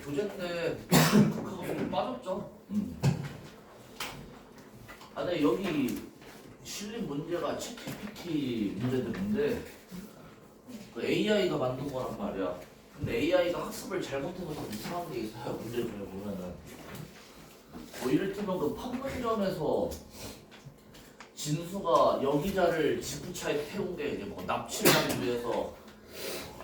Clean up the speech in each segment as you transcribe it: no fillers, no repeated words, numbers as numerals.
교재인데 극하가 좀 빠졌죠? 아, 근데 여기 실린 문제가 챗GPT 문제들인데 그 AI가 만든 거란 말이야. 근데 AI가 학습을 잘못해서 좀 이상한 게 있어요. 문제를 보면은 뭐 이를테면 그 판문점에서 진수가 여기자를 지구차에 태운 게 이제 뭐 납치를 하기 위해서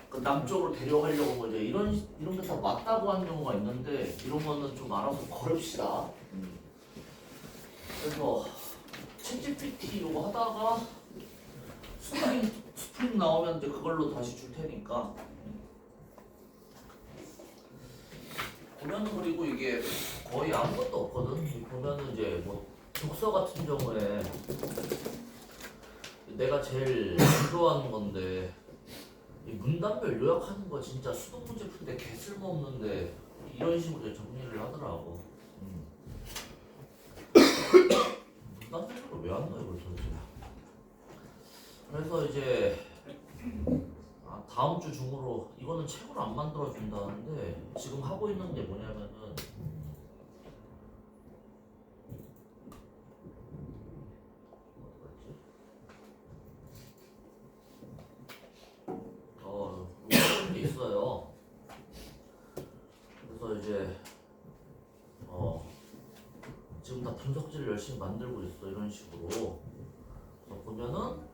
그 남쪽으로 데려가려고 뭐 이제 이런 게 다 맞다고 하는 경우가 있는데 이런 거는 좀 알아서 걸읍시다. 그래서 챗GPT 요거 하다가 스프링 나오면 이제 그걸로 다시 줄 테니까. 보면은 그리고 이게 거의 아무것도 없거든. 보면은 이제 뭐 독서 같은 경우에 내가 제일 안 좋아하는 건데 이 문단별 요약하는 거 진짜 수능 문제 풀 때 개 쓸모없는데 이런 식으로 정리를 하더라고. 문단별로 왜 안 넣어 이걸 도대체. 그래서 이제 다음 주 중으로 이거는 책으로 안 만들어 준다는데 지금 하고 있는 게 뭐냐면은 이런 게 있어요. 그래서 이제 지금 다 분석지를 열심히 만들고 있어 이런 식으로. 그래서 보면은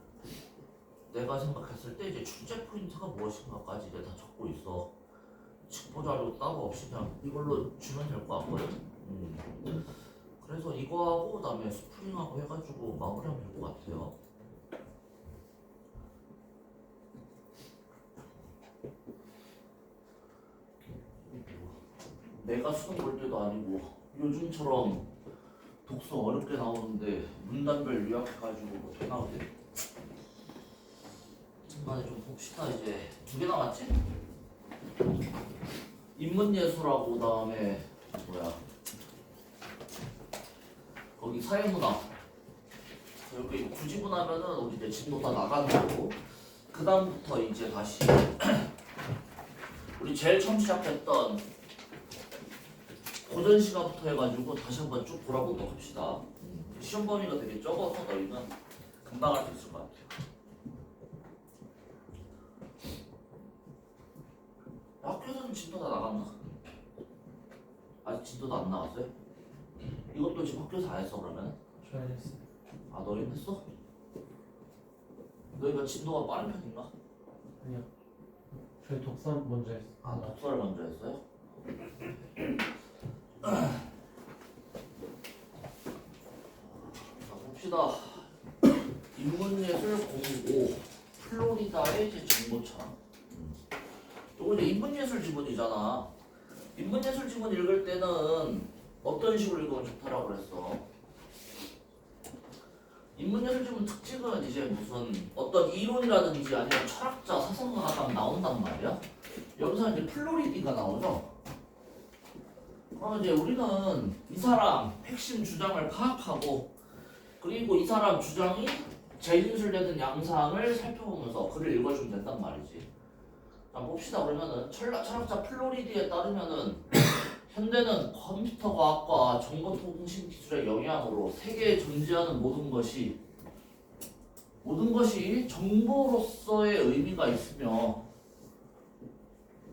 내가 생각했을 때 이제 출제 포인트가 무엇인가까지 이제 다 적고 있어. 직보 자료 따로 없이 그냥 이걸로 주면 될 것 같거든. 그래서 이거하고 그다음에 스프링하고 해가지고 마무리하면 될 것 같아요. 내가 수능 볼 때도 아니고 요즘처럼 독서 어렵게 나오는데 문단별 요약해가지고 뭐 더 나오지? 중간에 좀 봅시다. 이제 2개 남았지? 인문예술하고 그다음에 뭐야 거기 사회문화. 여기 구지분하면은 우리 이제 진도 다 나가는 거고 그 다음부터 이제 다시 우리 제일 처음 시작했던 고전 시간부터 해가지고 다시 한번 쭉 돌아보도록 합시다. 시험 범위가 되게 적어서 너희는 금방 할 수 있을 것 같아요. 학교에서는 진도 다 나갔나? 아직 진도도 안 나왔어요? 이것도 지금 학교에서 안 했어 그러면? 저야 했어요. 아 너희는 했어? 너희가 진도가 빠른 편인가? 아니요. 저희 독서 먼저 했어요. 아 독서를 먼저 했어요? 자 봅시다. 인문예술 공고 플로리다의 이제 정보창. 요거 이제 인문예술 지문이잖아. 인문예술 지문 읽을 때는 어떤 식으로 읽으면 좋다라고 그랬어. 인문예술 지문 특징은 이제 무슨 어떤 이론이라든지 아니면 철학자, 사상가가 딱 나온단 말이야. 여기서 이제 플로리디가 나오죠. 그럼 이제 우리는 이 사람 핵심 주장을 파악하고 그리고 이 사람 주장이 재진술되는 양상을 살펴보면서 글을 읽어주면 된단 말이지. 자 봅시다. 그러면은 철학자 플로리디에 따르면은 현대는 컴퓨터과학과 정보통신기술의 영향으로 세계에 존재하는 모든 것이 정보로서의 의미가 있으며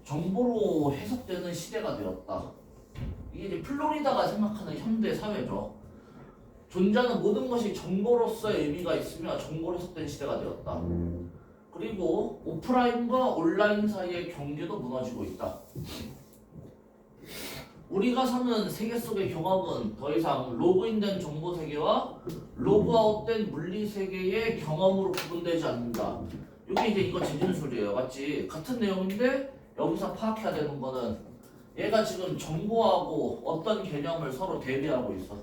정보로 해석되는 시대가 되었다. 이게 이제 플로리다가 생각하는 현대 사회죠. 존재하는 모든 것이 정보로서의 의미가 있으며 정보로 해석된 시대가 되었다. 그리고 오프라인과 온라인 사이의 경계도 무너지고 있다. 우리가 사는 세계 속의 경험은 더 이상 로그인된 정보 세계와 로그아웃된 물리 세계의 경험으로 구분되지 않는다. 이게 이제 이거 재진술이에요. 맞지? 같은 내용인데 여기서 파악해야 되는 거는 얘가 지금 정보하고 어떤 개념을 서로 대비하고 있어.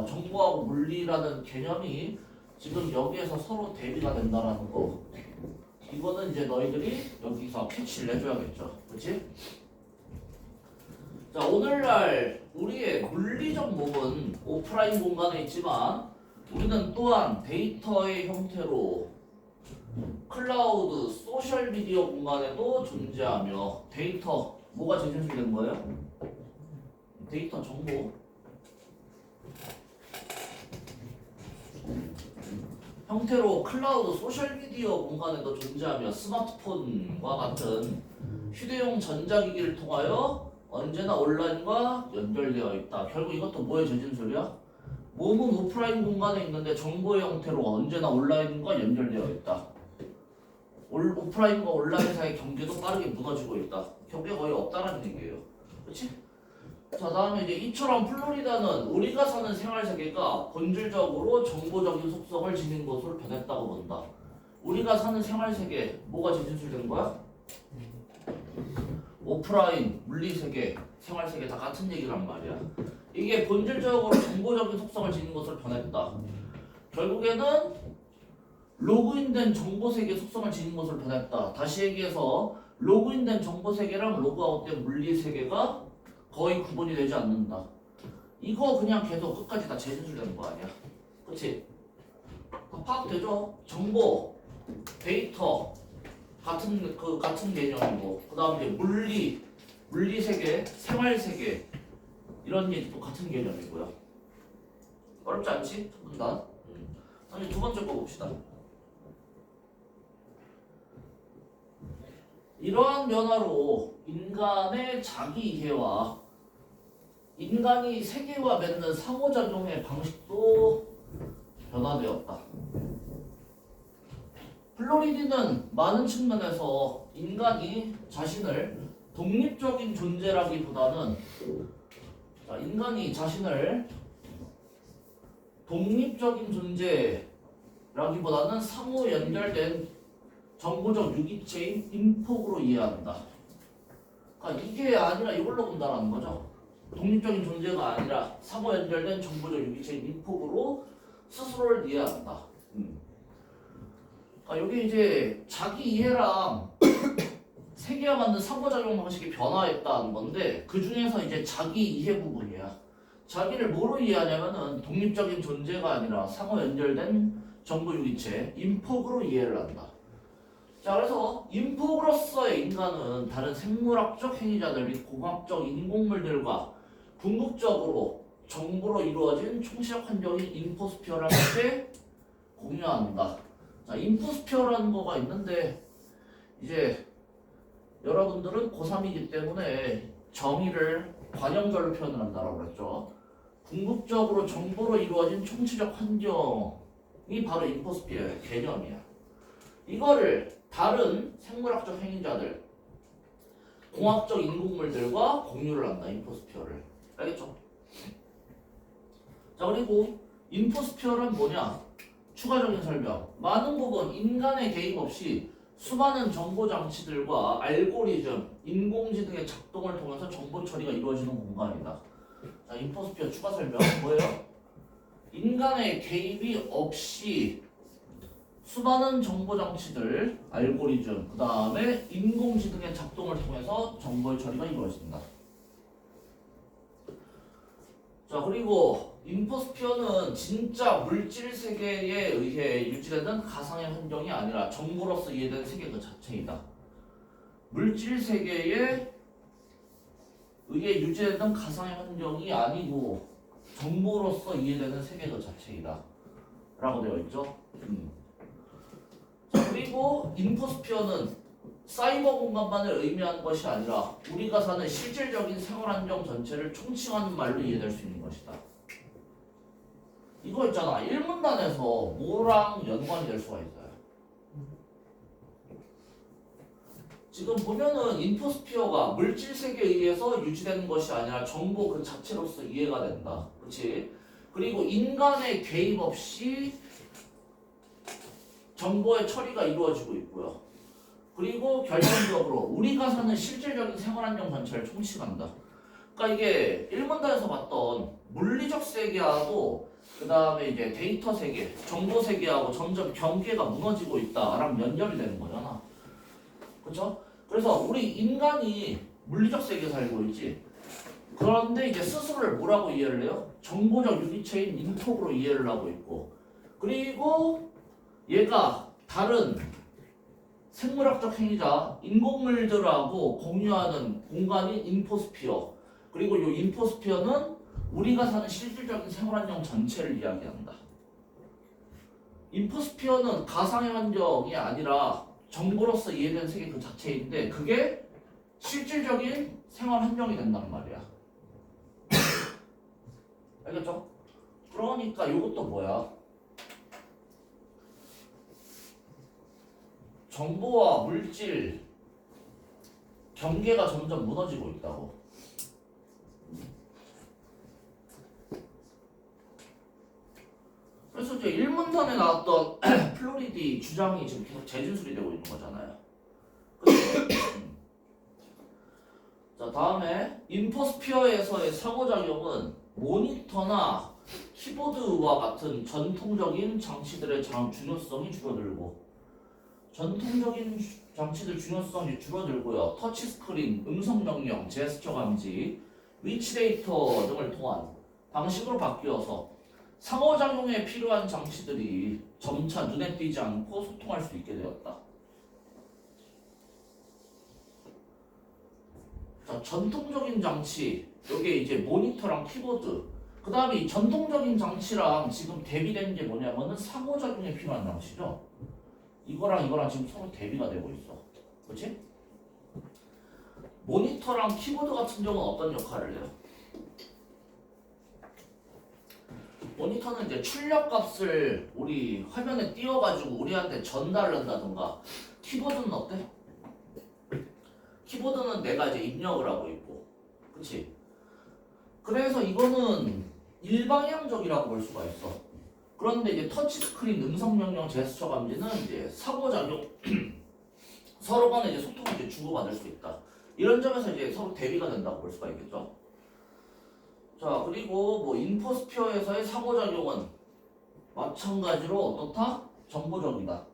정보하고 물리라는 개념이 지금 여기에서 서로 대비가 된다라는 거. 이거는 이제 너희들이 여기서 캐치를 해줘야겠죠. 그렇지? 자, 오늘날 우리의 물리적 몸은 오프라인 공간에 있지만 우리는 또한 데이터의 형태로 클라우드, 소셜미디어 공간에도 존재하며 데이터, 뭐가 재진술된 거예요? 데이터 정보. 형태로 클라우드 소셜미디어 공간에도 존재하며 스마트폰과 같은 휴대용 전자기기를 통하여 언제나 온라인과 연결되어 있다. 결국 이것도 뭐의 재진술이야? 몸은 오프라인 공간에 있는데 정보의 형태로 언제나 온라인과 연결되어 있다. 오프라인과 온라인 사이의 경계도 빠르게 무너지고 있다. 경계가 거의 없다는 얘기예요. 그렇지? 자, 다음에 이제 이처럼 플로리다는 우리가 사는 생활 세계가 본질적으로 정보적인 속성을 지닌 것으로 변했다고 본다. 우리가 사는 생활 세계 뭐가 재진술된 거야? 오프라인, 물리 세계, 생활 세계 다 같은 얘기란 말이야. 이게 본질적으로 정보적인 속성을 지닌 것으로 변했다. 결국에는 로그인된 정보 세계 속성을 지닌 것으로 변했다. 다시 얘기해서 로그인된 정보 세계랑 로그아웃된 물리 세계가 거의 구분이 되지 않는다. 이거 그냥 계속 끝까지 다 재진술되는 거 아니야? 그치? 다 파악되죠? 정보, 데이터 같은 개념이고, 그 다음에 물리 세계, 생활 세계 이런 얘기도 같은 개념이고요. 어렵지 않지? 첫 문단. 다시 두 번째 거 봅시다. 이러한 변화로 인간의 자기 이해와 인간이 세계와 맺는 상호작용의 방식도 변화되었다. 플로리디는 많은 측면에서 인간이 자신을 독립적인 존재라기보다는 인간이 자신을 독립적인 존재라기보다는 상호 연결된 정보적 유기체인 인폭으로 이해한다. 그러니까 이게 아니라 이걸로 본다는 거죠. 독립적인 존재가 아니라 상호 연결된 정보적 유기체인 인폭으로 스스로를 이해한다. 그러니까 여기 이제 자기 이해랑 세계와 맞는 상호작용 방식이 변화했다는 건데 그 중에서 이제 자기 이해 부분이야. 자기를 뭐로 이해하냐면은 독립적인 존재가 아니라 상호 연결된 정보 유기체 인폭으로 이해를 한다. 자, 그래서 인폭으로서의 인간은 다른 생물학적 행위자들 및 공학적 인공물들과 궁극적으로 정보로 이루어진 총체적 환경인 인포스피어를 함께 공유한다. 자, 인포스피어라는 거가 있는데 이제 여러분들은 고3이기 때문에 정의를 관형별로 표현을 한다고 그랬죠. 궁극적으로 정보로 이루어진 총체적 환경이 바로 인포스피어의 개념이야. 이거를 다른 생물학적 행위자들, 공학적 인공물들과 공유를 한다. 인포스피어를. 알겠죠? 자, 그리고 인포스피어는 뭐냐? 추가적인 설명. 많은 부분 인간의 개입 없이 수많은 정보 장치들과 알고리즘, 인공지능의 작동을 통해서 정보 처리가 이루어지는 공간이다. 자, 인포스피어 추가 설명 뭐예요? 인간의 개입이 없이 수많은 정보 장치들, 알고리즘, 그 다음에 인공지능의 작동을 통해서 정보의 처리가 이루어진다. 자, 그리고 인포스피어는 진짜 물질 세계에 의해 유지되는 가상의 환경이 아니라 정보로서 이해되는 세계 그 자체이다. 물질 세계에 의해 유지되는 가상의 환경이 아니고 정보로서 이해되는 세계 그 자체이다. 라고 되어 있죠. 자, 그리고 인포스피어는 사이버 공간만을 의미하는 것이 아니라 우리가 사는 실질적인 생활 환경 전체를 총칭하는 말로 이해될 수 있는 것이다. 이거 있잖아. 1문단에서 뭐랑 연관이 될 수가 있어요. 지금 보면은 인포스피어가 물질 세계에 의해서 유지되는 것이 아니라 정보 그 자체로서 이해가 된다. 그렇지? 그리고 인간의 개입 없이 정보의 처리가 이루어지고 있고요. 그리고 결론적으로 우리가 사는 실질적인 생활환경 전체를 총칭한다. 그러니까 이게 1문단에서 봤던 물리적 세계하고 그 다음에 이제 데이터 세계, 정보 세계하고 점점 경계가 무너지고 있다랑 연결이 되는 거잖아. 그렇죠? 그래서 우리 인간이 물리적 세계에 살고 있지. 그런데 이제 스스로를 뭐라고 이해를 해요? 정보적 유기체인 인폭으로 이해를 하고 있고, 그리고 얘가 다른 생물학적 행위자, 인공물들하고 공유하는 공간인 인포스피어. 그리고 이 인포스피어는 우리가 사는 실질적인 생활환경 전체를 이야기한다. 인포스피어는 가상의 환경이 아니라 정보로서 이해된 세계 그 자체인데 그게 실질적인 생활 환경이 된단 말이야. 알겠죠? 그러니까 이것도 뭐야? 정보와 물질 경계가 점점 무너지고 있다고. 그래서 이제 1문단에 나왔던 플로리디 주장이 지금 계속 재진술이 되고 있는 거잖아요. 자, 다음에 인포스피어에서의 상호작용은 모니터나 키보드와 같은 전통적인 장치들의 중요성이 줄어들고, 전통적인 장치들 중요성이 줄어들고요. 터치스크린, 음성명령, 제스처 감지, 위치데이터 등을 통한 방식으로 바뀌어서 상호작용에 필요한 장치들이 점차 눈에 띄지 않고 소통할 수 있게 되었다. 자, 전통적인 장치, 이게 이제 모니터랑 키보드. 그 다음에 이 전통적인 장치랑 지금 대비된 게 뭐냐면은 상호작용에 필요한 장치죠. 이거랑 이거랑 지금 서로 대비가 되고 있어. 그렇지? 모니터랑 키보드 같은 경우는 어떤 역할을 해요? 모니터는 이제 출력값을 우리 화면에 띄워가지고 우리한테 전달을 한다던가, 키보드는 어때? 키보드는 내가 이제 입력을 하고 있고, 그치? 그래서 이거는 일방향적이라고 볼 수가 있어. 그런데 이제 터치스크린, 음성명령, 제스처 감지는 이제 상호작용, 서로 간에 이제 소통을 이제 주고받을 수 있다. 이런 점에서 이제 서로 대비가 된다고 볼 수가 있겠죠. 자, 그리고 뭐 인포스피어에서의 상호작용은 마찬가지로 어떻다? 정보적이다.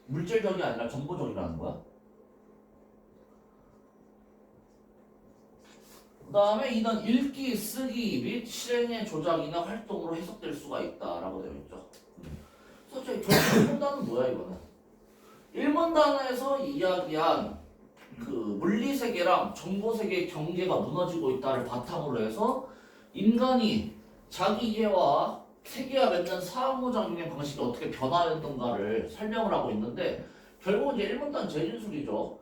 물질적이 아니라 정보적이라는 거야. 그 다음에 이는 읽기, 쓰기 및 실행의 조작이나 활동으로 해석될 수가 있다라고 되어 있죠. 그래서 결국 1문단은 뭐야 이거는? 1문단에서 이야기한 그 물리세계랑 정보세계의 경계가 무너지고 있다를 바탕으로 해서 인간이 자기 이해와 세계와 맺는 상호작용의 방식이 어떻게 변화했던가를 설명을 하고 있는데, 결국 이제 1문단 재진술이죠.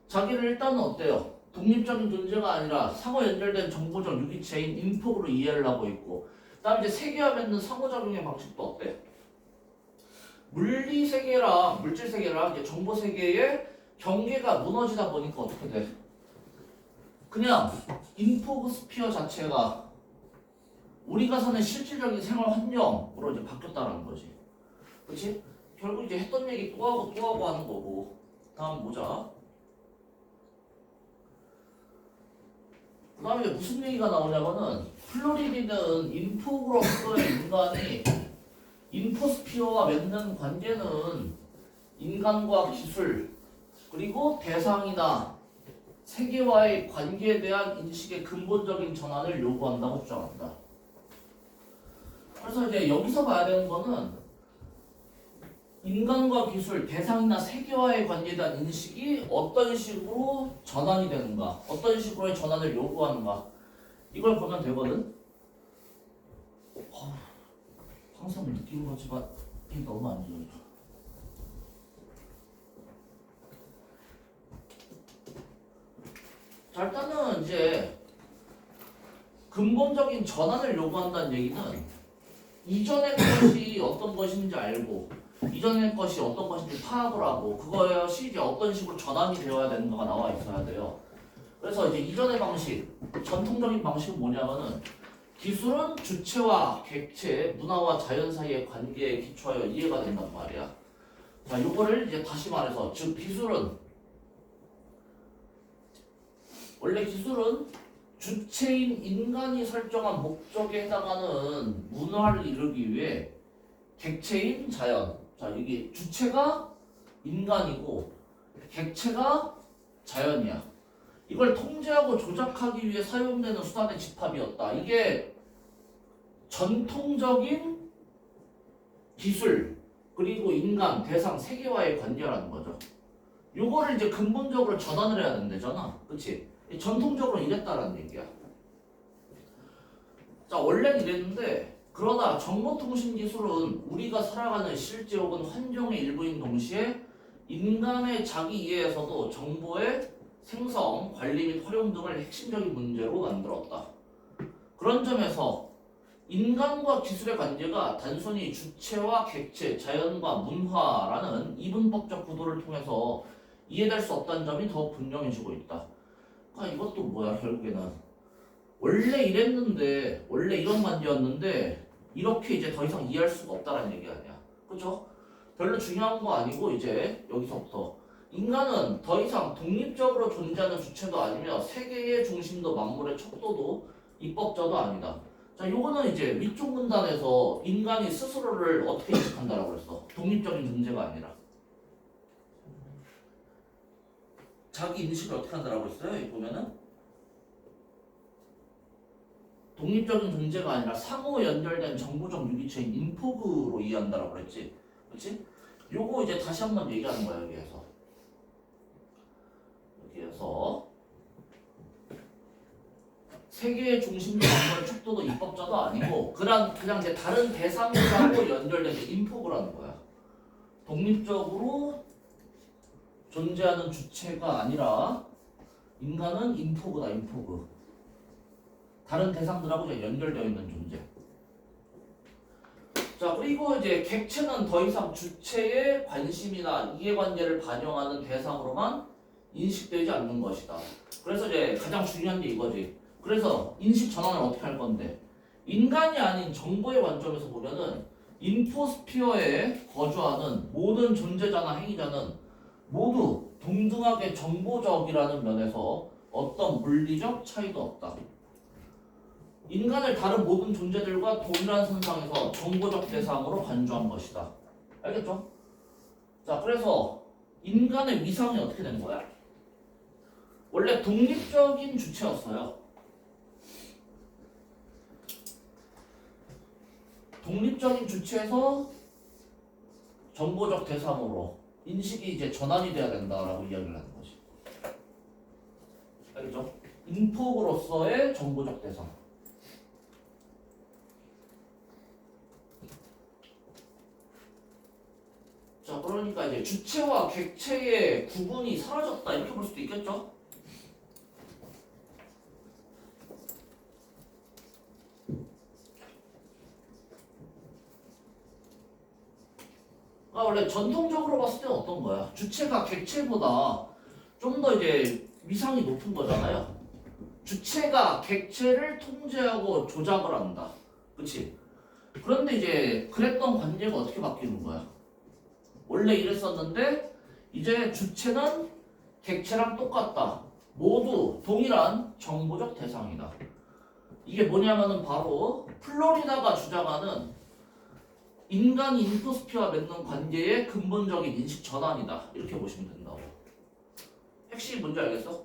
자기를 일단은 어때요? 독립적인 존재가 아니라 상호 연결된 정보적 유기체인 인폭으로 이해를 하고 있고, 그 다음에 이제 세계와 맺는 상호작용의 방식도 어때? 물리세계랑 물질세계랑 이제 정보세계의 경계가 무너지다 보니까 어떻게 돼? 그냥 인포스피어 자체가 우리가 사는 실질적인 생활 환경으로 이제 바뀌었다는 거지. 그렇지? 결국 이제 했던 얘기 또 하고 하는 거고. 다음 보자. 그 다음에 무슨 얘기가 나오냐면은, 플로리디는 인폭으로서의 인간이 인포스피어와 맺는 관계는 인간과 기술 그리고 대상이나 세계와의 관계에 대한 인식의 근본적인 전환을 요구한다고 주장한다. 그래서 이제 여기서 봐야 되는 거는 인간과 기술, 대상이나 세계와의 관계에 대한 인식이 어떤 식으로 전환이 되는가, 어떤 식으로의 전환을 요구하는가, 이걸 보면 되거든. 항상 느끼는 거지만 이게 너무 안 좋아요. 자, 일단은 이제 근본적인 전환을 요구한다는 얘기는 이전의 것이 어떤 것인지 알고, 이전의 것이 어떤 것인지 파악을 하고, 그것이 이제 어떤 식으로 전환이 되어야 되는가가 나와 있어야 돼요. 그래서 이제 이전의 방식, 전통적인 방식은 뭐냐면은, 기술은 주체와 객체, 문화와 자연 사이의 관계에 기초하여 이해가 된단 말이야. 자, 요거를 이제 다시 말해서, 즉 기술은, 원래 기술은 주체인 인간이 설정한 목적에 해당하는 문화를 이루기 위해 객체인 자연, 자, 이게 주체가 인간이고 객체가 자연이야. 이걸 통제하고 조작하기 위해 사용되는 수단의 집합이었다. 이게 전통적인 기술, 그리고 인간, 대상, 세계와의 관계라는 거죠. 요거를 이제 근본적으로 전환을 해야 된다잖아. 그치? 전통적으로 이랬다라는 얘기야. 자, 원래는 이랬는데 그러나 정보통신기술은 우리가 살아가는 실제 혹은 환경의 일부인 동시에 인간의 자기 이해에서도 정보의 생성, 관리 및 활용 등을 핵심적인 문제로 만들었다. 그런 점에서 인간과 기술의 관계가 단순히 주체와 객체, 자연과 문화라는 이분법적 구도를 통해서 이해될 수 없다는 점이 더욱 분명해지고 있다. 그러니까 이것도 뭐야 결국에는 원래 이랬는데 원래 이런 관계였는데 이렇게 이제 더 이상 이해할 수가 없다라는 얘기 아니야. 그죠? 별로 중요한 거 아니고 이제 여기서부터 인간은 더 이상 독립적으로 존재하는 주체도 아니며 세계의 중심도 만물의 척도도 입법자도 아니다. 자, 요거는 이제 위쪽 문단에서 인간이 스스로를 어떻게 인식한다라고 그랬어? 독립적인 존재가 아니라 자기 인식을 어떻게 한다라고 했어요? 여기 보면은 독립적인 존재가 아니라 상호 연결된 정보적 유기체인 인포그로 이해한다라고 그랬지. 그렇지? 요거 이제 다시 한번 얘기하는 거야 여기에서. 세계의 중심도 만물의 척도도 입법자도 아니고 그냥 이제 다른 대상들하고 연결된 게 인포그라는 거야. 독립적으로 존재하는 주체가 아니라 인간은 인포그다 인포그. 다른 대상들하고 연결되어 있는 존재. 자, 그리고 이제 객체는 더 이상 주체의 관심이나 이해관계를 반영하는 대상으로만 인식되지 않는 것이다. 그래서 이제 가장 중요한 게 이거지. 그래서 인식 전환을 어떻게 할 건데? 인간이 아닌 정보의 관점에서 보면은 인포스피어에 거주하는 모든 존재자나 행위자는 모두 동등하게 정보적이라는 면에서 어떤 물리적 차이도 없다. 인간을 다른 모든 존재들과 동일한 선상에서 정보적 대상으로 간주한 것이다. 알겠죠? 자, 그래서 인간의 위상이 어떻게 된 거야? 원래 독립적인 주체였어요. 독립적인 주체에서 정보적 대상으로 인식이 이제 전환이 돼야 된다라고 이야기를 하는 거지. 알겠죠? 인폭으로서의 정보적 대상. 자, 그러니까 이제 주체와 객체의 구분이 사라졌다 이렇게 볼 수도 있겠죠? 원래 전통적으로 봤을 때는 어떤 거야? 주체가 객체보다 좀 더 이제 위상이 높은 거잖아요. 주체가 객체를 통제하고 조작을 한다. 그치? 그런데 이제 그랬던 관계가 어떻게 바뀌는 거야? 원래 이랬었는데 이제 주체는 객체랑 똑같다. 모두 동일한 정보적 대상이다. 이게 뭐냐면은 바로 플로리다가 주장하는 인간이 인포스피어와 맺는 관계의 근본적인 인식 전환이다. 이렇게 보시면 된다고. 핵심이 뭔지 알겠어?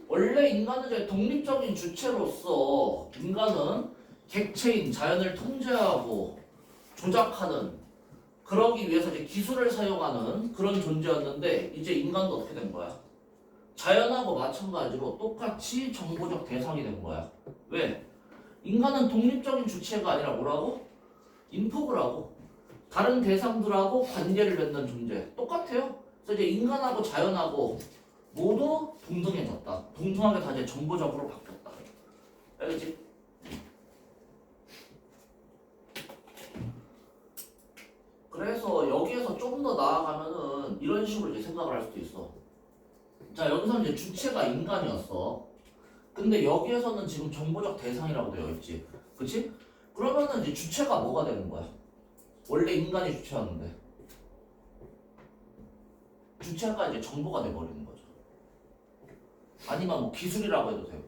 원래 인간은 이제 독립적인 주체로서 인간은 객체인 자연을 통제하고 조작하는 그러기 위해서 이제 기술을 사용하는 그런 존재였는데 이제 인간도 어떻게 된 거야? 자연하고 마찬가지로 똑같이 정보적 대상이 된 거야. 왜? 인간은 독립적인 주체가 아니라 뭐라고? 인포그라고. 다른 대상들하고 관계를 맺는 존재. 똑같아요. 그래서 이제 인간하고 자연하고 모두 동등해졌다. 동등하게 다 이제 정보적으로 바뀌었다. 알겠지? 그래서 여기에서 좀 더 나아가면은 이런 식으로 이제 생각을 할 수도 있어. 자, 여기서 이제 주체가 인간이었어. 근데 여기에서는 지금 정보적 대상이라고 되어 있지. 그치? 그러면은 이제 주체가 뭐가 되는 거야? 원래 인간이 주체였는데. 주체가 이제 정보가 돼버리는 거죠. 아니면 뭐 기술이라고 해도 되고.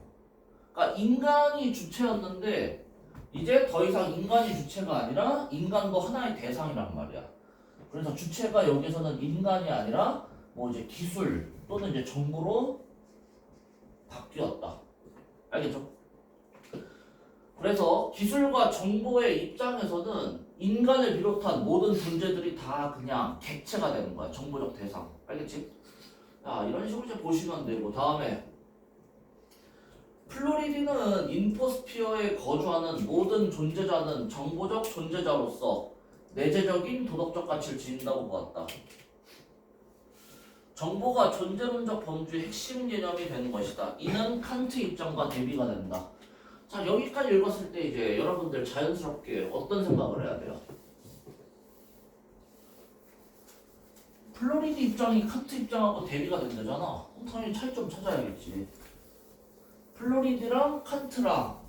그러니까 인간이 주체였는데 이제 더 이상 인간이 주체가 아니라 인간도 하나의 대상이란 말이야. 그래서 주체가 여기서는 인간이 아니라 뭐 이제 기술 또는 이제 정보로 바뀌었다. 알겠죠? 그래서 기술과 정보의 입장에서는 인간을 비롯한 모든 존재들이 다 그냥 객체가 되는 거야. 정보적 대상. 알겠지? 자, 이런 식으로 이제 보시면 되고, 다음에 플로리디는 인포스피어에 거주하는 모든 존재자는 정보적 존재자로서 내재적인 도덕적 가치를 지닌다고 보았다. 정보가 존재론적 범주의 핵심 개념이 되는 것이다. 이는 칸트 입장과 대비가 된다. 자, 여기까지 읽었을 때 이제 여러분들 자연스럽게 어떤 생각을 해야 돼요? 플로리디 입장이 칸트 입장하고 대비가 된다잖아. 그럼 당연히 차이점 찾아야겠지. 플로리디랑 칸트랑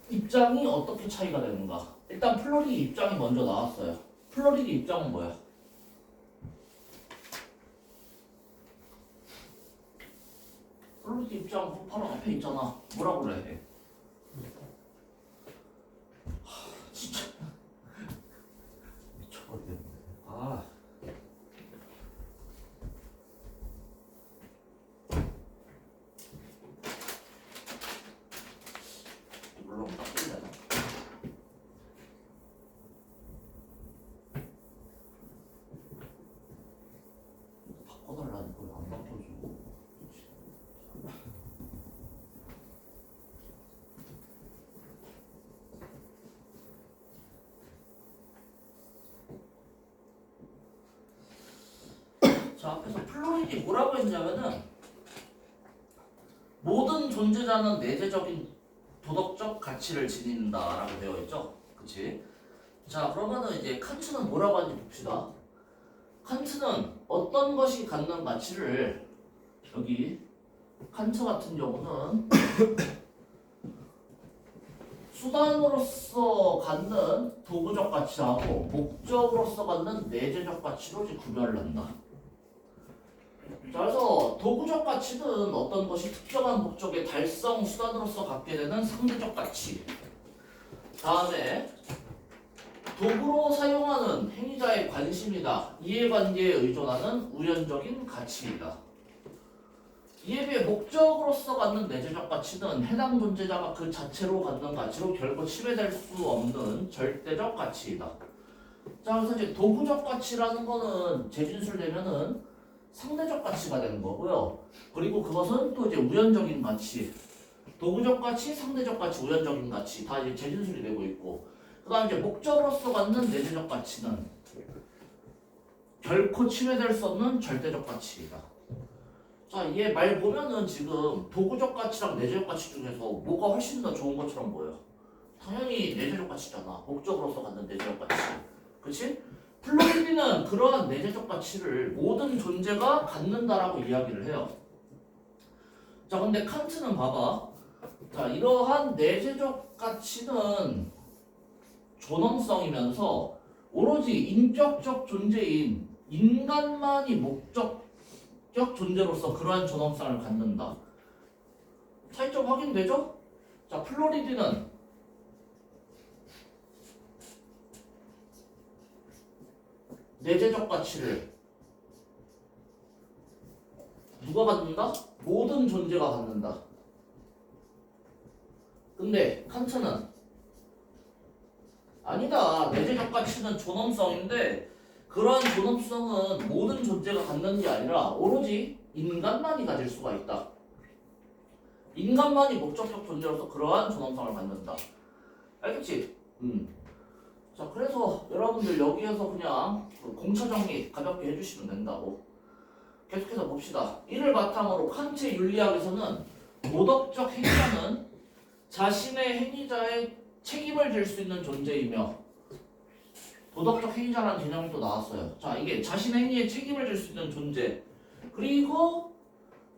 입장이 어떻게 차이가 되는가? 일단 플로리디 입장이 먼저 나왔어요. 플로리디 입장은 뭐야? 플로리디 입장 바로 앞에 있잖아. 뭐라고 그래? 진짜 미쳐버리겠네. 아. 물론 딱 끌려나? 바꿔달라는 걸 안 바꿔주고. 자, 그래서 플로리디 뭐라고 했냐면은 모든 존재자는 내재적인 도덕적 가치를 지닌다라고 되어 있죠. 그치? 자, 그러면은 이제 칸트는 뭐라고 하는지 봅시다. 칸트는 어떤 것이 갖는 가치를 여기 칸트 같은 경우는 수단으로서 갖는 도구적 가치하고 목적으로서 갖는 내재적 가치로 이제 구별을 한다. 자, 그래서 도구적 가치는 어떤 것이 특정한 목적의 달성 수단으로서 갖게 되는 상대적 가치. 다음에 도구로 사용하는 행위자의 관심이다. 이해관계에 의존하는 우연적인 가치이다. 이에 비해 목적으로서 갖는 내재적 가치는 해당 존재자가 그 자체로 갖는 가치로 결코 침해될 수 없는 절대적 가치이다. 자, 그래서 이제 도구적 가치라는 거는 재진술되면은 상대적 가치가 되는 거고요. 그리고 그것은 또 이제 우연적인 가치, 도구적 가치, 상대적 가치, 우연적인 가치 다 이제 재진술이 되고 있고, 그 다음에 이제 목적으로서 갖는 내재적 가치는 결코 침해될 수 없는 절대적 가치이다. 자, 얘 말 보면은 지금 도구적 가치랑 내재적 가치 중에서 뭐가 훨씬 더 좋은 것처럼 보여. 당연히 내재적 가치잖아. 목적으로서 갖는 내재적 가치. 그치? 플로리디는 그러한 내재적 가치를 모든 존재가 갖는다라고 이야기를 해요. 자, 근데 칸트는 봐봐. 자, 이러한 내재적 가치는 존엄성이면서 오로지 인격적 존재인 인간만이 목적적 존재로서 그러한 존엄성을 갖는다. 차이점 확인되죠? 자, 플로리디는 내재적 가치를 누가 갖는다? 모든 존재가 갖는다. 근데 칸트는 아니다. 내재적 가치는 존엄성인데 그러한 존엄성은 모든 존재가 갖는 게 아니라 오로지 인간만이 가질 수가 있다. 인간만이 목적적 존재로서 그러한 존엄성을 갖는다. 알겠지? 자, 그래서 여러분들 여기에서 그냥 공차 정리 가볍게 해주시면 된다고. 계속해서 봅시다. 이를 바탕으로 칸트의 윤리학에서는 도덕적 행위자는 자신의 행위자의 책임을 질 수 있는 존재이며, 도덕적 행위자라는 개념이 또 나왔어요. 자, 이게 자신의 행위에 책임을 질 수 있는 존재, 그리고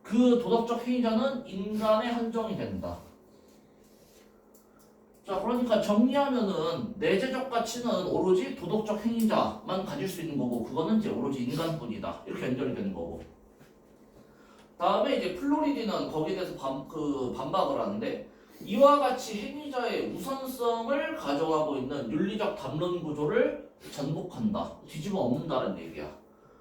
그 도덕적 행위자는 인간의 한정이 된다. 자, 그러니까 정리하면은 내재적 가치는 오로지 도덕적 행위자만 가질 수 있는 거고, 그거는 이제 오로지 인간뿐이다. 이렇게 연결이 되는 거고. 다음에 이제 플로리디는 거기에 대해서 반박을 하는데, 이와 같이 행위자의 우선성을 가져가고 있는 윤리적 담론 구조를 전복한다. 뒤집어 엎는다는 얘기야.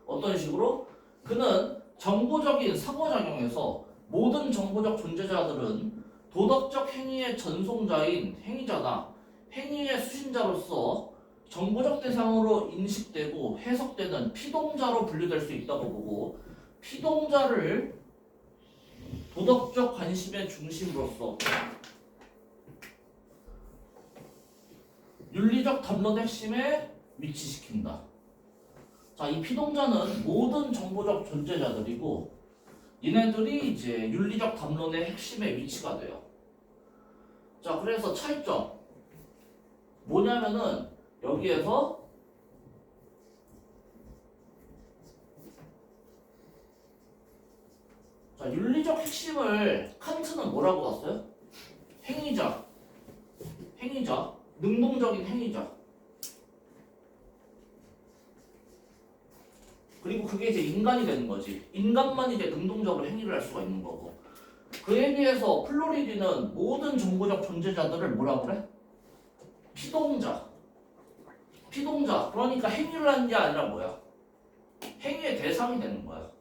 어떤 식으로? 그는 정보적인 상호작용에서 모든 정보적 존재자들은 도덕적 행위의 전송자인 행위자나 행위의 수신자로서 정보적 대상으로 인식되고 해석되는 피동자로 분류될 수 있다고 보고 피동자를 도덕적 관심의 중심으로서 윤리적 담론 핵심에 위치시킨다. 자, 이 피동자는 모든 정보적 존재자들이고 얘네들이 이제 윤리적 담론의 핵심에 위치가 돼요. 자, 그래서 차이점 뭐냐면은 여기에서 자, 윤리적 핵심을 칸트는 뭐라고 봤어요? 행위자, 능동적인 행위자. 그리고 그게 이제 인간이 되는 거지. 인간만 이제 능동적으로 행위를 할 수가 있는 거고. 그에 비해서 플로리디는 모든 정보적 존재자들을 뭐라 그래? 피동자. 그러니까 행위를 하는 게 아니라 뭐야? 행위의 대상이 되는 거야.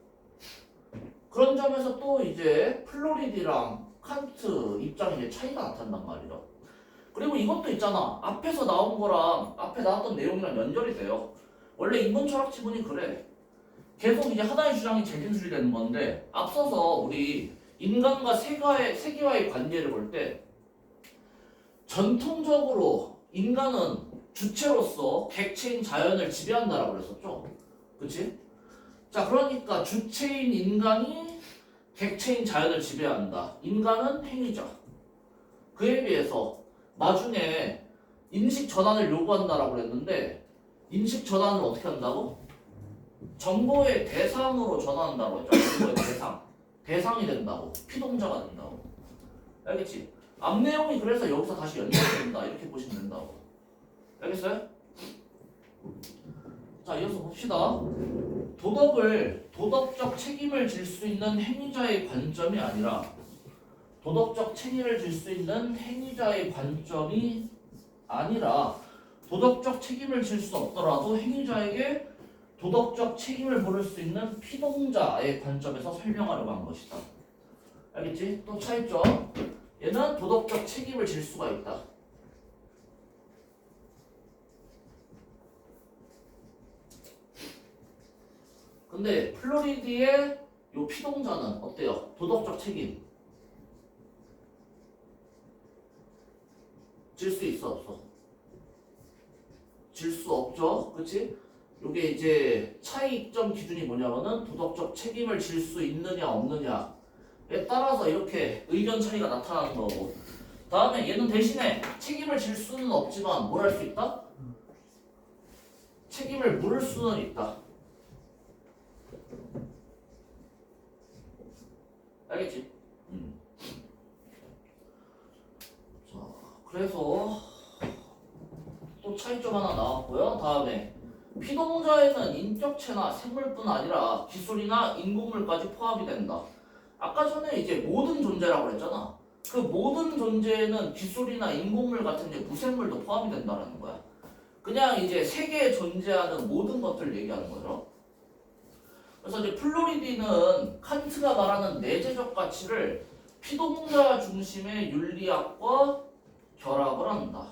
그런 점에서 또 이제 플로리디랑 칸트 입장에 이제 차이가 나타난단 말이죠. 그리고 이것도 있잖아. 앞에서 나온 거랑 앞에 나왔던 내용이랑 연결이 돼요. 원래 인본 철학 지문이 그래. 계속 이제 하나의 주장이 재진술이 되는 건데 앞서서 우리 인간과 세계와의 관계를 볼 때 전통적으로 인간은 주체로서 객체인 자연을 지배한다라고 그랬었죠. 그치? 자, 그러니까 주체인 인간이 객체인 자연을 지배한다. 인간은 행위자. 그에 비해서 나중에 인식 전환을 요구한다라고 그랬는데 인식 전환을 어떻게 한다고? 정보의 대상으로 전환한다고 했죠. 정보의 대상이 된다고. 피동자가 된다고. 알겠지? 앞 내용이 그래서 여기서 다시 연결된다 이렇게 보시면 된다고. 알겠어요? 자, 이어서 봅시다. 도덕적 책임을 질 수 있는 행위자의 관점이 아니라 도덕적 책임을 질 수 있는 행위자의 관점이 아니라 도덕적 책임을 질 수 없더라도 행위자에게 도덕적 책임을 물을 수 있는 피동자의 관점에서 설명하려고 한 것이다. 알겠지? 또 차이점. 얘는 도덕적 책임을 질 수가 있다. 근데 플로리디의 요 피동자는 어때요? 도덕적 책임 질 수 있어 없어? 질 수 없죠. 그치? 요게 이제 차이점 기준이 뭐냐면은 도덕적 책임을 질 수 있느냐 없느냐에 따라서 이렇게 의견 차이가 나타나는 거고, 다음에 얘는 대신에 책임을 질 수는 없지만 뭘 할 수 있다? 책임을 물을 수는 있다. 알겠지? 자, 그래서 또 차이점 하나 나왔고요. 다음에 피동자에는 인격체나 생물뿐 아니라 기술이나 인공물까지 포함이 된다. 아까 전에 이제 모든 존재라고 그랬잖아. 그 모든 존재에는 기술이나 인공물 같은 이제 무생물도 포함이 된다는 거야. 그냥 이제 세계에 존재하는 모든 것들을 얘기하는 거죠. 그래서 이제 플로리디는 칸트가 말하는 내재적 가치를 피동자 중심의 윤리학과 결합을 한다.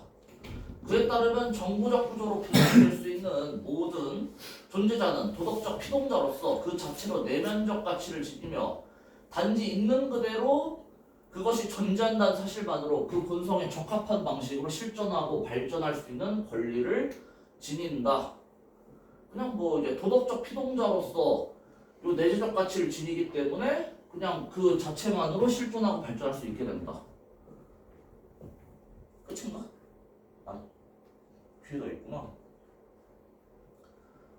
그에 따르면 정보적 구조로 분석될 수 있는 모든 존재자는 도덕적 피동자로서 그 자체로 내면적 가치를 지니며 단지 있는 그대로 그것이 존재한다는 사실만으로 그 본성에 적합한 방식으로 실존하고 발전할 수 있는 권리를 지닌다. 그냥 뭐 이제 도덕적 피동자로서 요 내재적 가치를 지니기 때문에 그냥 그 자체만으로 실존하고 발전할 수 있게 된다. 끝인가? 뒤에 더 있구나.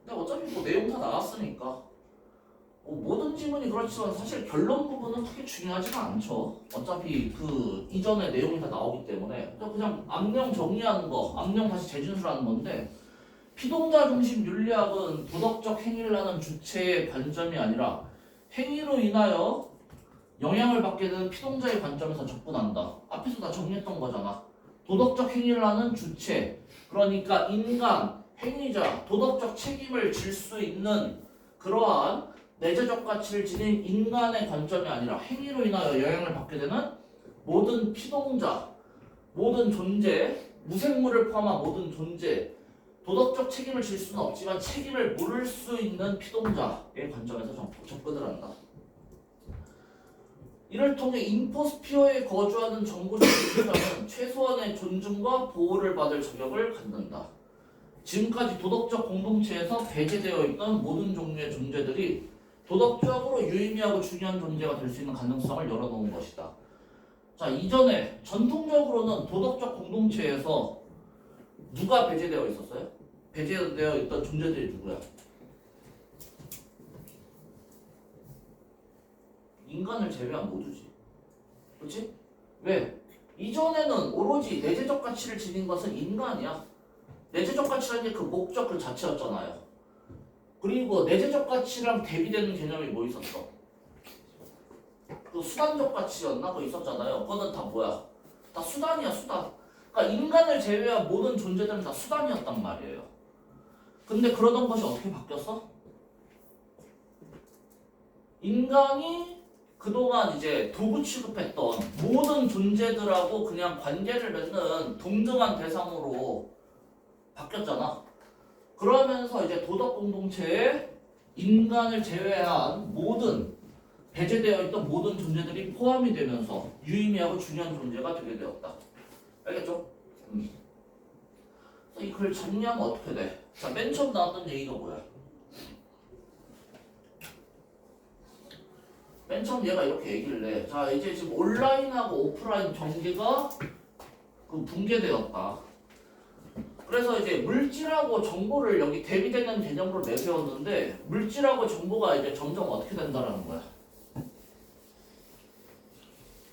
근데 어차피 뭐 내용 다 나왔으니까 모든 지문이 그렇지만 사실 결론 부분은 크게 중요하지가 않죠. 어차피 그 이전의 내용이 다 나오기 때문에 그냥 앞내용 정리하는 거, 앞내용 다시 재진술하는 건데, 피동자 중심 윤리학은 도덕적 행위를 하는 주체의 관점이 아니라 행위로 인하여 영향을 받게 되는 피동자의 관점에서 접근한다. 앞에서 다 정리했던 거잖아. 도덕적 행위를 하는 주체, 그러니까 인간, 행위자, 도덕적 책임을 질 수 있는 그러한 내재적 가치를 지닌 인간의 관점이 아니라 행위로 인하여 영향을 받게 되는 모든 피동자, 모든 존재, 무생물을 포함한 모든 존재, 도덕적 책임을 질 수는 없지만 책임을 물을 수 있는 피동자의 관점에서 접근을 한다. 이를 통해 인포스피어에 거주하는 정보적 인간은 최소한의 존중과 보호를 받을 자격을 갖는다. 지금까지 도덕적 공동체에서 배제되어 있던 모든 종류의 존재들이 도덕적으로 유의미하고 중요한 존재가 될 수 있는 가능성을 열어놓은 것이다. 자, 이전에 전통적으로는 도덕적 공동체에서 누가 배제되어 있었어요? 배제되어 있던 존재들이 누구야? 인간을 제외한 모두지. 그렇지? 왜? 이전에는 오로지 내재적 가치를 지닌 것은 인간이야. 내재적 가치라는 게 그 목적 그 자체였잖아요. 그리고 내재적 가치랑 대비되는 개념이 뭐 있었어? 그 수단적 가치였나? 그거 있었잖아요. 그거는 다 뭐야? 다 수단이야, 수단. 그러니까 인간을 제외한 모든 존재들은 다 수단이었단 말이에요. 근데 그러던 것이 어떻게 바뀌었어? 인간이 그동안 이제 도구 취급했던 모든 존재들하고 그냥 관계를 맺는 동등한 대상으로 바뀌었잖아. 그러면서 이제 도덕 공동체에 인간을 제외한 모든 배제되어 있던 모든 존재들이 포함이 되면서 유의미하고 중요한 존재가 되게 되었다. 알겠죠? 그래서 이 글 정리하면 어떻게 돼? 자, 맨 처음 나왔던 얘기가 뭐야? 맨 처음 얘가 이렇게 얘기를 해. 자, 이제 지금 온라인하고 오프라인 경계가 붕괴되었다. 그래서 이제 물질하고 정보를 여기 대비되는 개념으로 내세웠는데 물질하고 정보가 이제 점점 어떻게 된다라는 거야.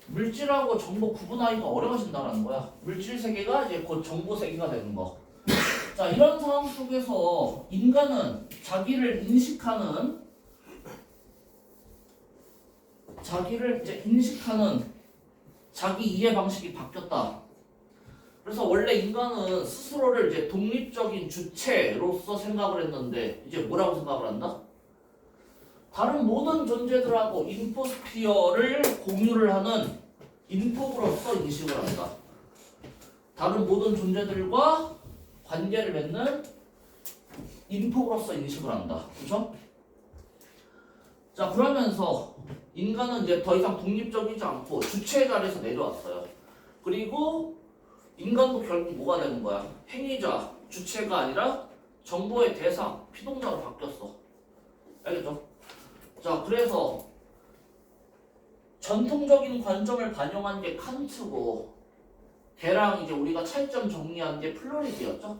물질하고 정보 구분하기가 어려워진다는 거야. 물질 세계가 이제 곧 정보 세계가 되는 거. 자, 이런 상황 속에서 인간은 자기를 인식하는 자기 이해 방식이 바뀌었다. 그래서 원래 인간은 스스로를 이제 독립적인 주체로서 생각을 했는데 이제 뭐라고 생각을 한다? 다른 모든 존재들하고 인포스피어를 공유를 하는 인포로서 인식을 한다. 다른 모든 존재들과 관계를 맺는 인포로서 인식을 한다. 그렇죠? 자, 그러면서 인간은 이제 더 이상 독립적이지 않고 주체의 자리에서 내려왔어요. 그리고 인간도 결국 뭐가 되는 거야? 행위자, 주체가 아니라 정보의 대상, 피동자로 바뀌었어. 알겠죠? 자, 그래서 전통적인 관점을 반영한 게 칸트고 걔랑 이제 우리가 차이점 정리한 게 플로리드였죠?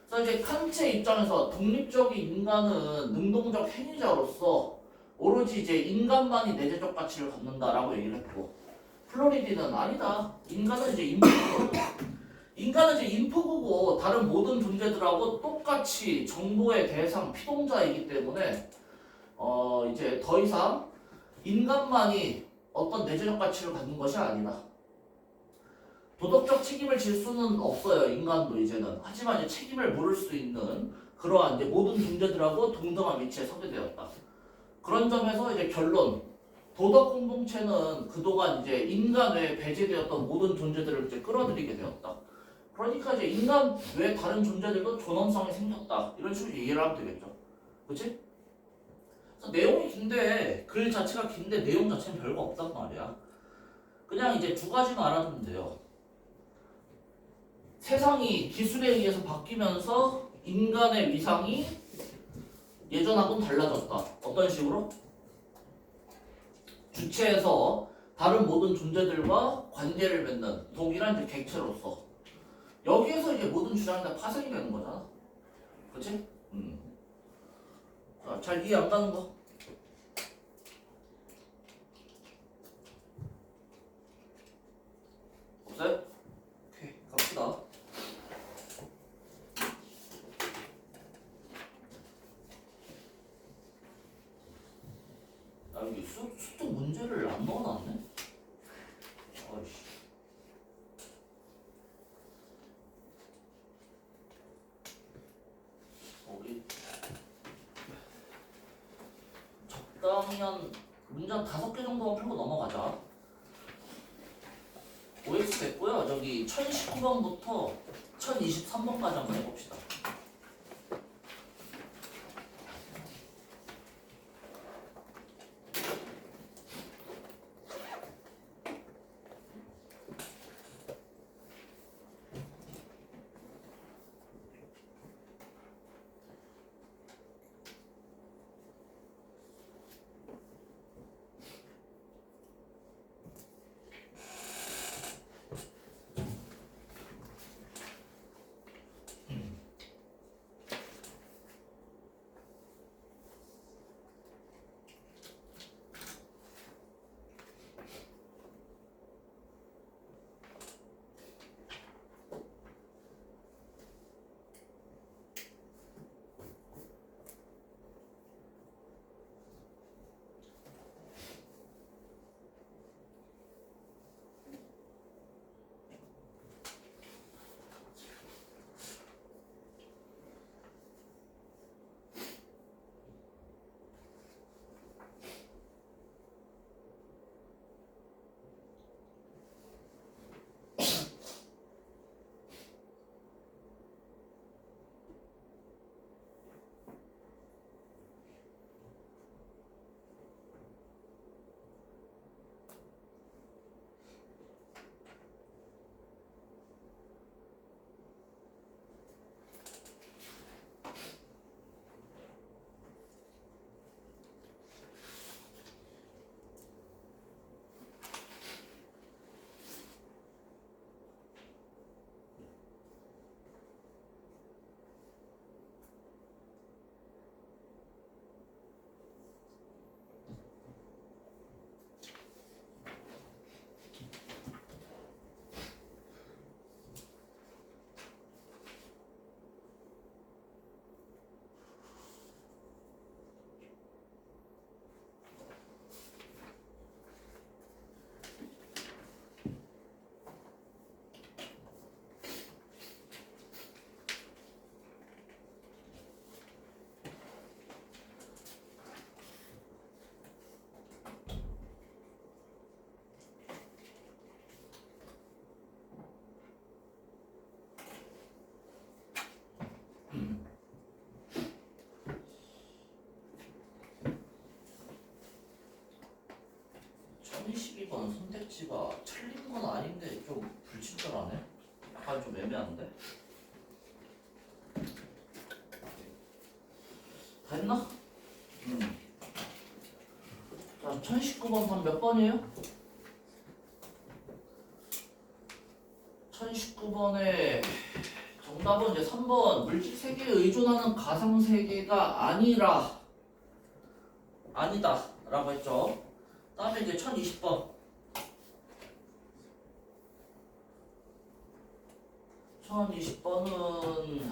그래서 이제 칸트의 입장에서 독립적인 인간은 능동적 행위자로서 오로지 이제 인간만이 내재적 가치를 갖는다라고 얘기를 했고 플로리디는 아니다. 인간은 이제 인포구고 다른 모든 존재들하고 똑같이 정보의 대상, 피동자이기 때문에 이제 더 이상 인간만이 어떤 내재적 가치를 갖는 것이 아니다. 도덕적 책임을 질 수는 없어요. 인간도 이제는. 하지만 이제 책임을 물을 수 있는 그러한 이제 모든 존재들하고 동등한 위치에 서게 되었다. 그런 점에서 이제 결론. 도덕 공동체는 그동안 이제 인간 외에 배제되었던 모든 존재들을 이제 끌어들이게 되었다. 그러니까 이제 인간 외에 다른 존재들도 존엄성이 생겼다. 이런 식으로 이해를 하면 되겠죠. 그치? 내용이 긴데 글 자체가 긴데 내용 자체는 별거 없단 말이야. 그냥 이제 두 가지만 알아두면 돼요. 세상이 기술에 의해서 바뀌면서 인간의 위상이 예전하고는 달라졌다. 어떤 식으로? 주체에서 다른 모든 존재들과 관계를 맺는 동일한 이제 객체로서 여기에서 이제 모든 주장이 다 파생이 되는 거잖아. 그치? 자, 잘 이해 안 가는 거? 없어요? 오케이, 갑시다. 여기 수도 문제를 안 넣어놨네? 아이씨. 우리 적당히 한 문제 한 5개 정도만 풀고 넘어가자. OX 됐고요. 저기 1019번부터 1023번까지 한번 해봅시다. 이번 선택지가 틀린 건 아닌데 좀 불친절하네. 약간 좀 애매한데. 다 했나? 자, 1019번 단 몇 번이에요? 1019번에 정답은 이제 3번 물질 세계에 의존하는 가상 세계가 아니다 라고 했죠. 다음에 이제 1020번 1020번은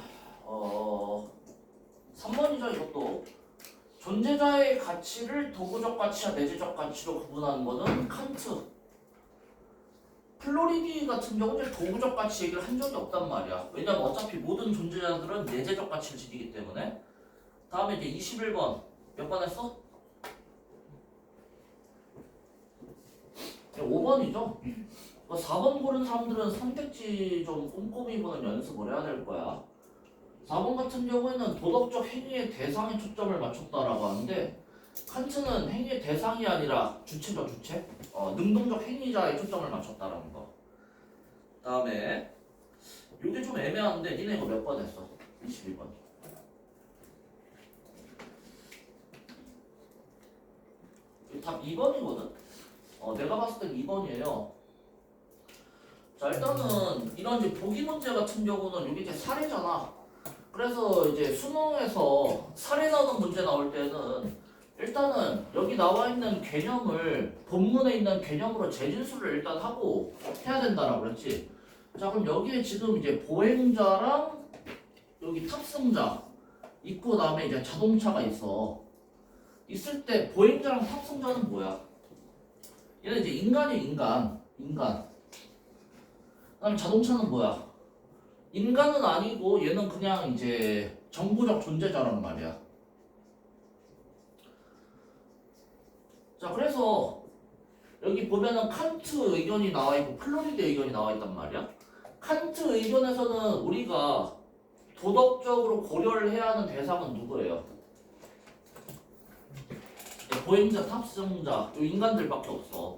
3번이죠. 이것도 존재자의 가치를 도구적 가치와 내재적 가치로 구분하는 거는 칸트. 플로리디 같은 경우는 도구적 가치 얘기를 한 적이 없단 말이야. 왜냐면 어차피 모든 존재자들은 내재적 가치를 지니기 때문에. 다음에 이제 21번 몇 번 했어? 5번이죠. 4번 고른 사람들은 선택지 좀 꼼꼼히 보는 연습을 해야 될 거야. 4번 같은 경우에는 도덕적 행위의 대상에 초점을 맞췄다라고 하는데 칸트는 행위의 대상이 아니라 주체죠, 주체. 능동적 행위자에 초점을 맞췄다라는 거. 다음에 이게 좀 애매한데 니네 이거 몇 번 했어? 22번. 답 2번이거든? 내가 봤을 땐 2번이에요. 자, 일단은 이런 이제 보기 문제 같은 경우는 이게 이제 사례잖아. 그래서 이제 수능에서 사례 나오는 문제 나올 때는 일단은 여기 나와 있는 개념을 본문에 있는 개념으로 재진술을 일단 하고 해야 된다라고 그랬지. 자, 그럼 여기에 지금 이제 보행자랑 여기 탑승자 있고 다음에 이제 자동차가 있어. 있을 때 보행자랑 탑승자는 뭐야? 얘는 이제 인간. 그다음에 자동차는 뭐야? 인간은 아니고 얘는 그냥 이제 정보적 존재자란 말이야. 자, 그래서 여기 보면은 칸트 의견이 나와 있고 플로리드 의견이 나와 있단 말이야. 칸트 의견에서는 우리가 도덕적으로 고려를 해야 하는 대상은 누구예요? 보행자, 탑승자, 요 인간들밖에 없어.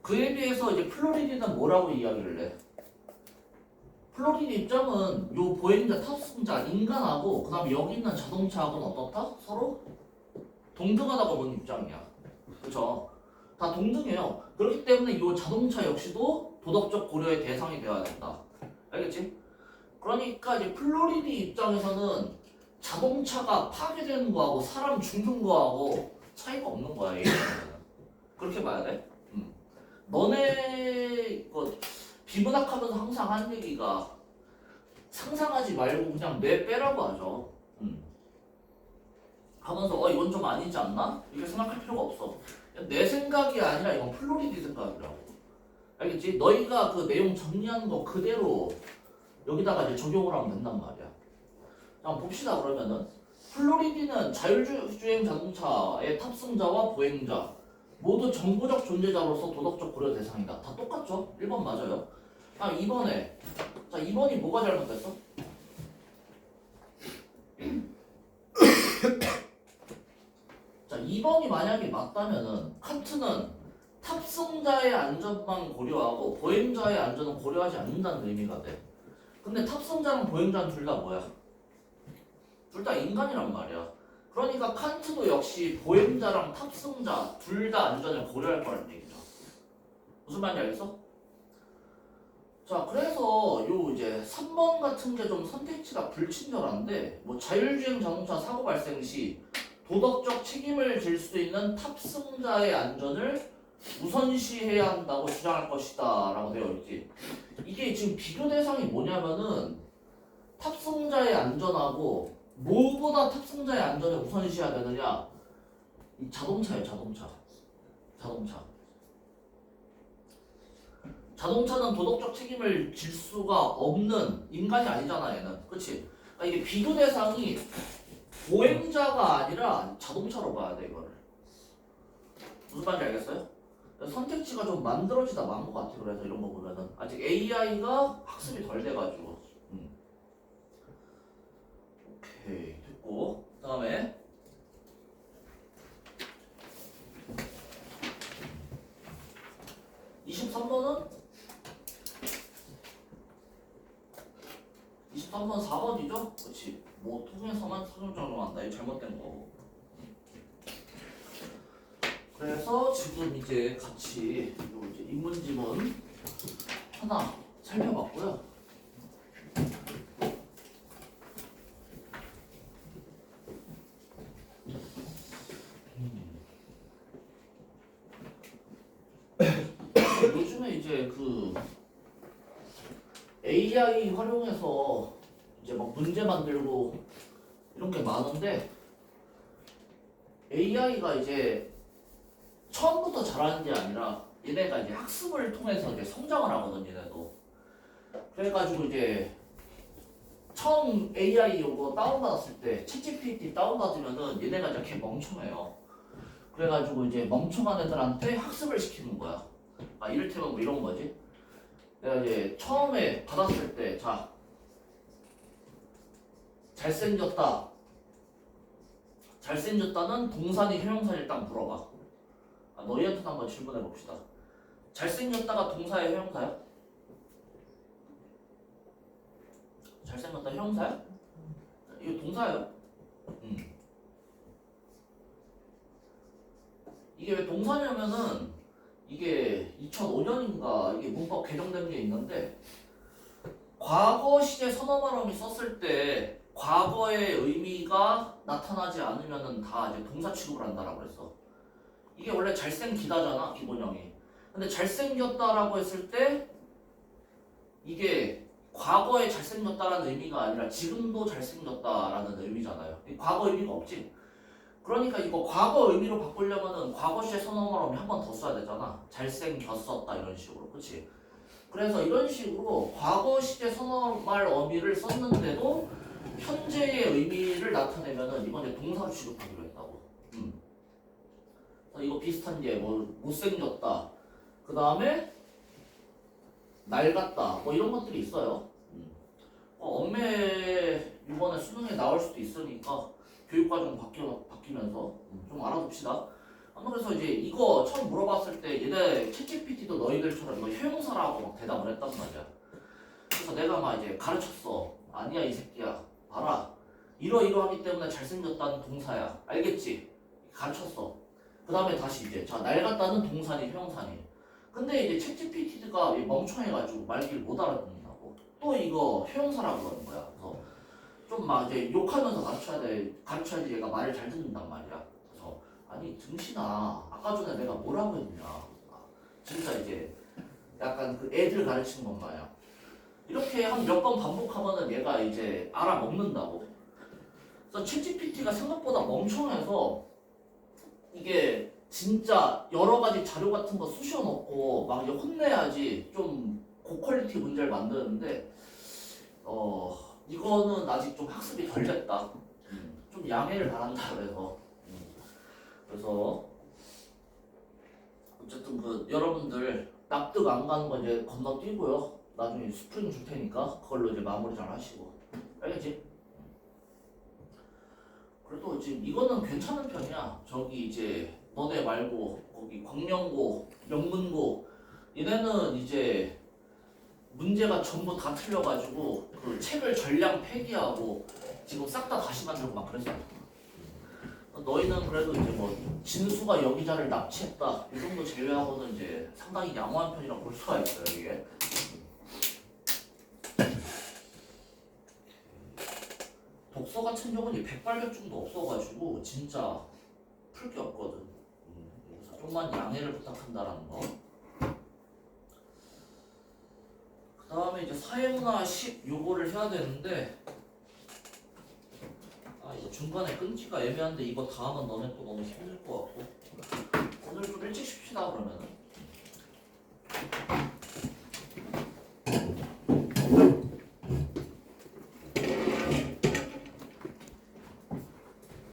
그에 비해서 이제 플로리디는 뭐라고 이야기를 해? 플로리디 입장은 요 보행자, 탑승자, 인간하고 그 다음에 여기 있는 자동차하고는 어떻다? 서로 동등하다고 보는 입장이야. 그쵸? 다 동등해요. 그렇기 때문에 이 자동차 역시도 도덕적 고려의 대상이 되어야 된다. 알겠지? 그러니까 이제 플로리디 입장에서는 자동차가 파괴되는 거하고 사람 죽는 거하고 차이가 없는 거야. 얘는. 그렇게 봐야 돼. 너네 비문학하면서 항상 한 얘기가 상상하지 말고 그냥 뇌 빼라고 하죠. 하면서 이건 좀 아니지 않나? 이렇게 생각할 필요가 없어. 내 생각이 아니라 이건 플로리디 생각이라고. 알겠지? 너희가 그 내용 정리하는 거 그대로 여기다가 이제 적용을 하면 된단 말이야. 자, 한번 봅시다. 그러면은 플로리디는 자율주행 자동차의 탑승자와 보행자 모두 정보적 존재자로서 도덕적 고려 대상이다. 다 똑같죠? 1번 맞아요. 아 2번에 자 2번이 뭐가 잘못됐어? 자 2번이 만약에 맞다면은 칸트는 탑승자의 안전만 고려하고 보행자의 안전은 고려하지 않는다는 의미가 돼. 근데 탑승자랑 보행자는 둘 다 뭐야? 둘 다 인간이란 말이야. 그러니까 칸트도 역시 보행자랑 탑승자 둘 다 안전을 고려할 거라는 얘기죠. 무슨 말인지 알겠어? 자, 그래서 요 이제 3번 같은 게 좀 선택지가 불친절한데 뭐 자율주행 자동차 사고 발생 시 도덕적 책임을 질 수 있는 탑승자의 안전을 우선시해야 한다고 주장할 것이다 라고 되어 있지. 이게 지금 비교 대상이 뭐냐면은 탑승자의 안전하고 뭐보다 탑승자의 안전을 우선시해야 되느냐? 이 자동차예요, 자동차. 자동차는 도덕적 책임을 질 수가 없는 인간이 아니잖아, 얘는. 그치? 그러니까 이게 비교 대상이 보행자가 아니라 자동차로 봐야 돼, 이거를. 무슨 말인지 알겠어요? 선택지가 좀 만들어지다 만 것 같아. 그래서 이런 거 보면은 아직 AI가 학습이 덜 돼가지고. 오케이 됐고 그 다음에 23번은 23번 4번이죠? 그렇지. 뭐 통해서만 설정한다. 이거 잘못된 거고. 그래서 지금 이제 같이 요 이제 인문지문 하나 살펴봤고요. 요즘에 이제 그 AI 활용해서 이제 막 문제 만들고 이런 게 많은데 AI가 이제 처음부터 잘하는 게 아니라 얘네가 이제 학습을 통해서 이제 성장을 하거든 얘네도. 그래가지고 이제 처음 AI 요거 다운받았을 때 챗GPT 다운받으면은 얘네가 이렇게 멍청해요. 그래가지고 이제 멍청한 애들한테 학습을 시키는 거야. 아 이를테면 뭐 이런 거지. 내가 이제 처음에 받았을 때 자 잘생겼다는 동사니 형용사를 딱 물어봐. 아, 너희한테도 한번 질문해 봅시다. 잘생겼다가 동사야 형용사야? 잘생겼다 형용사야? 이거 동사예요. 이게 왜 동사냐면은 이게 2005년인가 이게 문법 개정된 게 있는데 과거 시제 선어 발음이 썼을 때 과거의 의미가 나타나지 않으면은 다 이제 동사 취급을 한다라고 그랬어. 이게 원래 잘생기다잖아 기본형이. 근데 잘생겼다라고 했을 때 이게 과거에 잘생겼다라는 의미가 아니라 지금도 잘생겼다라는 의미잖아요. 과거 의미가 없지. 그러니까 이거 과거 의미로 바꾸려면은 과거 시제 선어 발음이 한 번 더 써야 되잖아. 잘생겼었다 이런 식으로. 그치? 그래서 이런 식으로 과거 시제 선어말 어미를 썼는데도 현재의 의미를 나타내면은 이건 이제 동사로 취급하기로 했다고. 그래서 이거 비슷한 게 뭐 못생겼다. 그 다음에 낡았다 뭐 이런 것들이 있어요. 엄매 이번에 수능에 나올 수도 있으니까 교육과정 바뀌면서 좀 알아둡시다. 그래서 이제 이거 처음 물어봤을 때 얘네 챗GPT도 너희들처럼 이거 효용사라고 막 대답을 했단 말이야. 그래서 내가 막 이제 가르쳤어. 아니야 이 새끼야. 봐라. 이러이러하기 때문에 잘생겼다는 동사야. 알겠지? 가르쳤어. 그 다음에 다시 이제 자 낡았다는 동사니 효용사니. 근데 이제 챗GPT가 멍청해가지고 말귀를 못 알아듣는다고. 또 이거 효용사라고 그러는 거야. 그래서 좀 막 이제 욕하면서 가르쳐야지 얘가 말을 잘 듣는단 말이야. 그래서 아니 등신아 아까 전에 내가 뭐라고 했냐. 진짜 이제 약간 그 애들 가르치는 것 마냥 이렇게 한 몇 번 반복하면은 얘가 이제 알아먹는다고. 그래서 챗GPT가 생각보다 멍청해서 이게 진짜 여러 가지 자료 같은 거 쑤셔 넣고 막 이제 혼내야지 좀 고퀄리티 문제를 만드는데 이거는 아직 좀 학습이 덜 됐다. 좀 양해를 바란다 그래서 그래서 어쨌든 그 여러분들 납득 안 가는 거 이제 건너뛰고요. 나중에 스프링 줄 테니까 그걸로 이제 마무리 잘 하시고. 알겠지? 그래도 지금 이거는 괜찮은 편이야. 저기 이제 너네 말고 거기 광명고, 명문고 얘네는 이제 문제가 전부 다 틀려가지고 그 책을 전량 폐기하고 지금 싹 다 다시 만들고 막 그랬어. 너희는 그래도 이제 뭐 진수가 여기자를 납치했다 이 정도 제외하고는 이제 상당히 양호한 편이라고 볼 수가 있어요 이게. 독서 같은 경우는 100발백중도 없어가지고 진짜 풀 게 없거든. 그래서 좀만 양해를 부탁한다라는 거. 그 다음에 이제 사회문화 10 요거를 해야 되는데 이거 중간에 끊기가 애매한데 이거 다 하면 너네 또 너무 힘들 것 같고 오늘 좀 일찍 쉽시다 그러면은.